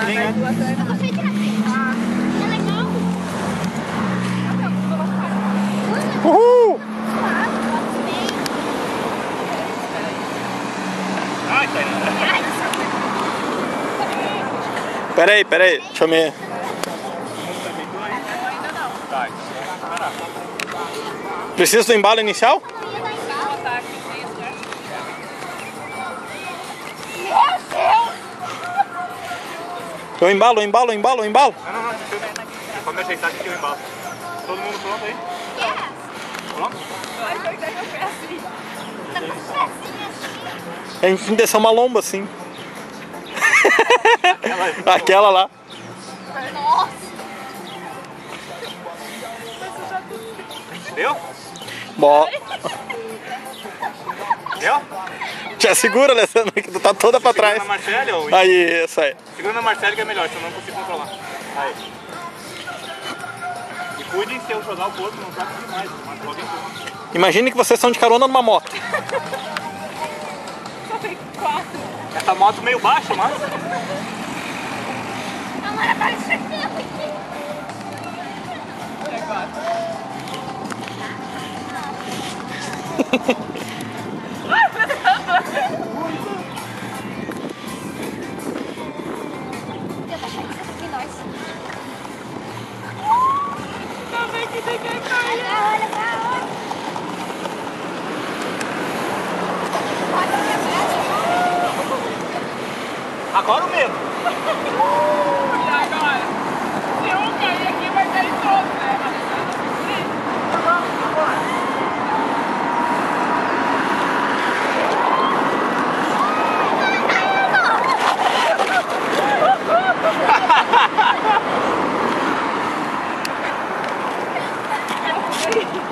Sim, né? Uhul! Ai, tá indo. Peraí, deixa eu me... Precisa do embalo inicial? Eu embalo. Não, pode me ajeitar aqui que eu embalo. Todo mundo pronto aí? Pronto? A gente tem que descer uma lomba assim. Aquela lá. Nossa! Deu? Bom. Deu? Já segura, Alessandro, que tu tá toda pra trás. Segura na Marcélia ou... Aí, isso aí. Segura na Marcélia que é melhor, senão eu não consigo controlar. Aí. E cuidem se eu jogar o corpo, não joga demais, mas alguém pula. Imagine que vocês estão de carona numa moto. Só tem 4. Essa moto meio baixa, mas... A Mara tá enxergando aqui. E agora? Ai, meu Deus! Eu tô achando que você tá nós. Também que tem que cair. Olha pra onde? Agora o medo. E agora? Se um cair aqui, vai cair todo, né? Sim.